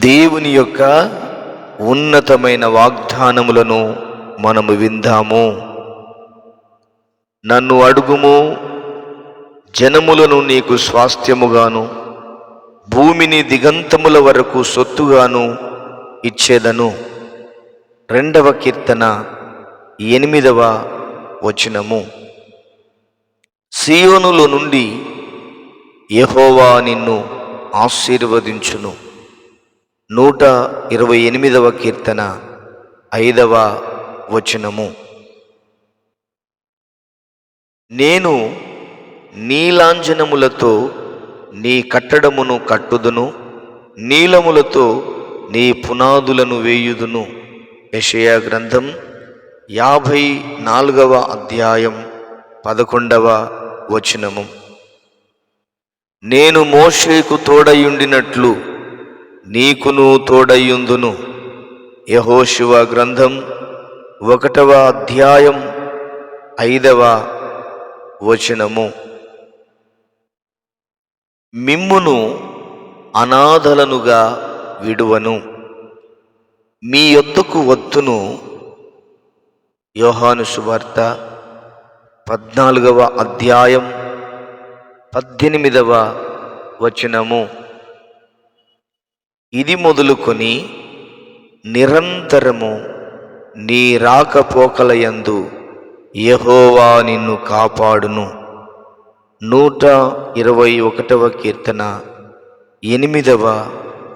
దేవుని యొక్క ఉన్నతమైన వాగ్దానములను మనము విందాము. నన్ను అడుగుము, జనములను నీకు స్వాస్థ్యముగాను, భూమిని దిగంతముల వరకు సొత్తుగాను ఇచ్చేదను. 2వ కీర్తన 8వ వచనము. సియోనులో నుండి యెహోవా నిన్ను ఆశీర్వదించును. 128వ కీర్తన 5వ వచనము. నేను నీలాంజనములతో నీ కట్టడమును కట్టుదును, నీలములతో నీ పునాదులను వేయుదును. యెషయా గ్రంథం 54వ అధ్యాయం 11వ వచనము. నేను మోషేకు తోడయుండినట్లు నీకును తోడయుందును. యెహోషువ గ్రంథం 1వ అధ్యాయం 5వ వచనము. మిమ్మును అనాథలనుగా విడువను, మీ యొద్దకు వత్తును. యోహాను సువార్త 14వ అధ్యాయం 18వ వచనము. ఇది మొదలుకొని నిరంతరము నీ రాకపోకలయందు యెహోవా నిన్ను కాపాడును. 121వ కీర్తన 8వ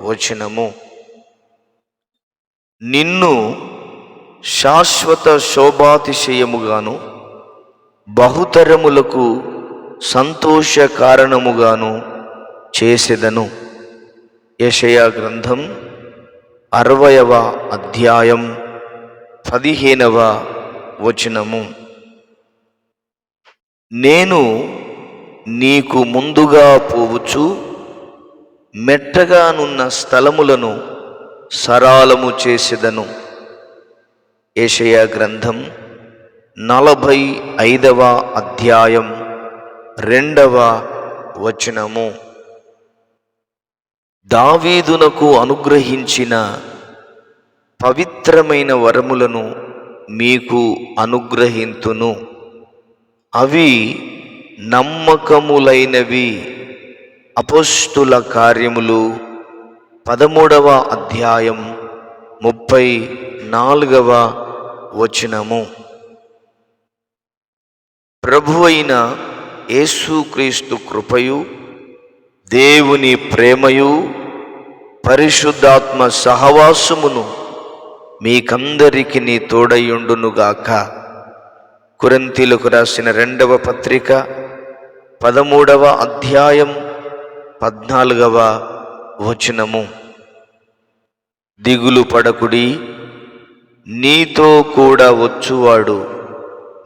వచనము. నిన్ను శాశ్వత శోభాతిశయముగాను, బహుతరములకు సంతోష కారణముగాను చేసెదను. యెషయా గ్రంథం 60వ అధ్యాయం 15వ వచనము. నేను నీకు ముందుగా పోవచ్చు, మెట్టగానున్న స్థలములను సరాలము చేసెదను. యెషయా గ్రంథం 45వ అధ్యాయం 2వ వచనము. దావీదునకు అనుగ్రహించిన పవిత్రమైన వరములను మీకు అనుగ్రహింతును. అవి నమ్మకములైనవి. అపోస్తుల కార్యములు 13వ అధ్యాయం 34వ వచనము. ప్రభువైన యేసుక్రీస్తు కృపయు, దేవుని ప్రేమయు, పరిశుద్ధాత్మ సహవాసమును మీకందరికీ తోడయుండునుగాక. కొరింథీయులకు రాసిన 2వ పత్రిక 13వ అధ్యాయం 14వ వచనము. దిగులు పడకుడి, నీతో కూడా వచ్చువాడు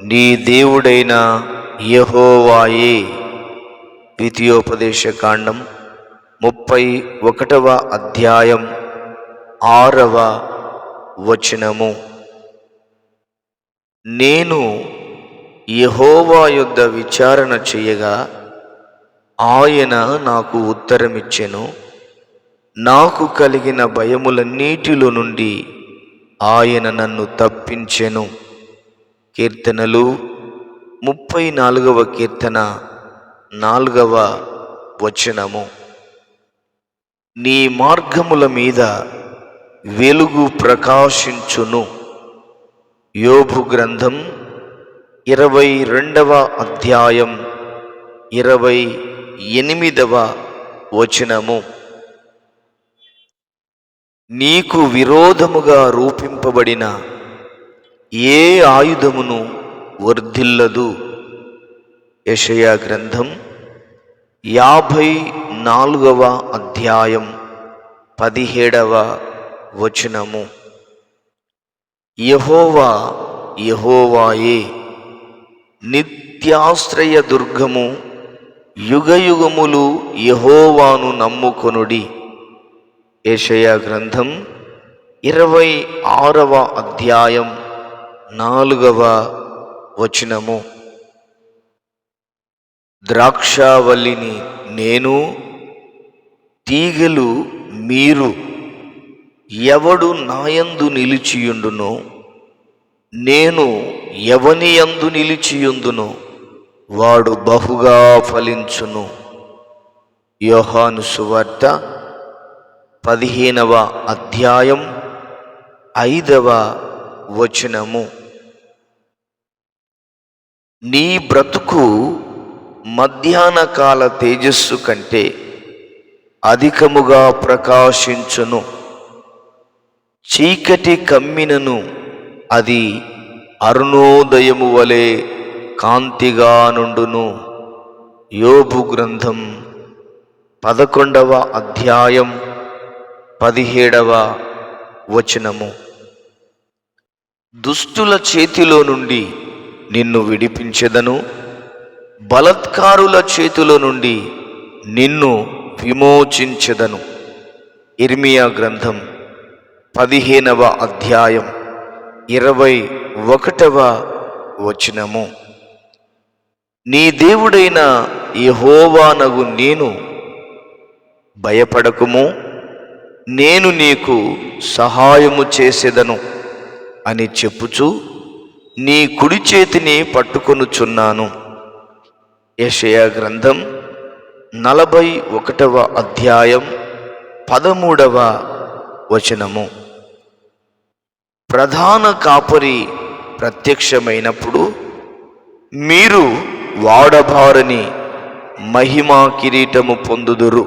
నీ దేవుడైన యెహోవాయే. ద్వితీయోపదేశ కాండం 31వ అధ్యాయం 6వ వచనము. నేను యెహోవా యొద్ద విచారణ చేయగా ఆయన నాకు ఉత్తరమిచ్చెను. నాకు కలిగిన భయములన్నిటిలో నుండి ఆయన నన్ను తప్పించెను. కీర్తనలు 34వ కీర్తన 4వ వచనము. నీ మార్గముల మీద వెలుగు ప్రకాశించును. యోబు గ్రంథం 22వ అధ్యాయం 28వ వచనము. నీకు విరోధముగా రూపింపబడిన ఏ ఆయుధమును వర్ధిల్లదు. యెషయా గ్రంథం 54వ అధ్యాయం 17వ వచనము. యెహోవా యెహోవాయే, నిత్యాశ్రయ దుర్గము. యుగయుగములు యెహోవాను నమ్ముకొనుడి. యెషయా గ్రంథం 26వ అధ్యాయం 4వ వచనము. ద్రాక్షావల్లిని నేను, తీగలు మీరు, ఎవడు నాయందు నిలిచియుండునో నేను ఎవని యందు నిలిచియుందునో వాడు బహుగా ఫలించును. యోహాను సువార్త 15వ అధ్యాయం 5వ వచనము. నీ బ్రతుకు మధ్యాహ్న కాల తేజస్సు కంటే అధికముగా ప్రకాశించును. చీకటి కమ్మినను అది అరుణోదయము వలె కాంతిగా నుండును. యోబు గ్రంథం 11వ అధ్యాయం 17వ వచనము. దుష్టుల చేతిలో నుండి నిన్ను విడిపించెదను, బలత్కారుల చేతిలో నుండి నిన్ను విమోచించెదను. ఇర్మియా గ్రంథం 15వ అధ్యాయం 21వ వచనము. నీ దేవుడైన యెహోవానగు నేను భయపడకుము, నేను నీకు సహాయము చేసేదను అని చెప్పుచు నీ కుడి చేతిని పట్టుకొనుచున్నాను. యెషయా గ్రంథం 41వ అధ్యాయం 13వ వచనము. ప్రధాన కాపరి ప్రత్యక్షమైనప్పుడు మీరు వాడబారని మహిమా కిరీటము పొందుదురు.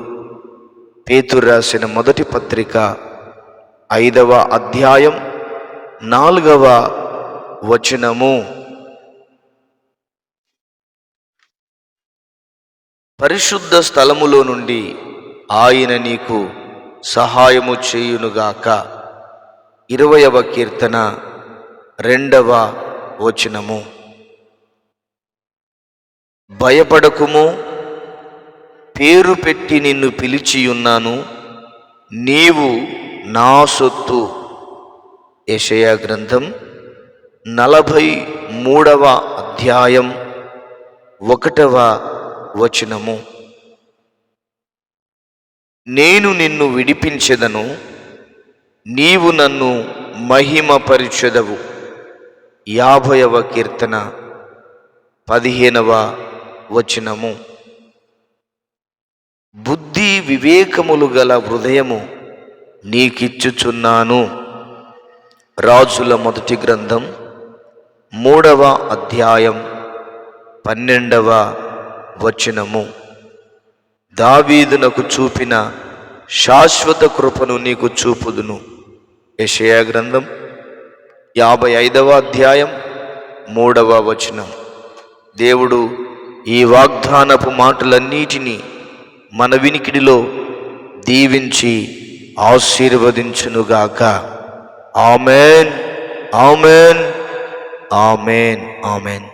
పేతురు రాసిన మొదటి పత్రిక 5వ అధ్యాయం 4వ వచనము. పరిశుద్ధ స్థలములో నుండి ఆయన నీకు సహాయము చేయునుగాక. 20వ కీర్తన 2వ వచనము. భయపడకుము, పేరు పెట్టి నిన్ను పిలిచియున్నాను, నీవు నా సొత్తు. యెషయా గ్రంథం 43వ అధ్యాయం 1వ వచనము. నేను నిన్ను విడిపించెదను, నీవు నన్ను మహిమపరచెదవు. 50వ కీర్తన 15వ వచనము. బుద్ధి వివేకములు గల హృదయము నీకిచ్చుచున్నాను. రాజుల మొదటి గ్రంథం 3వ అధ్యాయం 12వ వచనము. దావీదునకు చూపిన శాశ్వత కృపను నీకు చూపుదును. యెషయా గ్రంథం 55వ అధ్యాయం 3వ వచనం. దేవుడు ఈ వాగ్దానపు మాటలన్నిటినీ మన వినికిడిలో దీవించి ఆశీర్వదించునుగాక. ఆమేన్, ఆమేన్, ఆమేన్, ఆమేన్.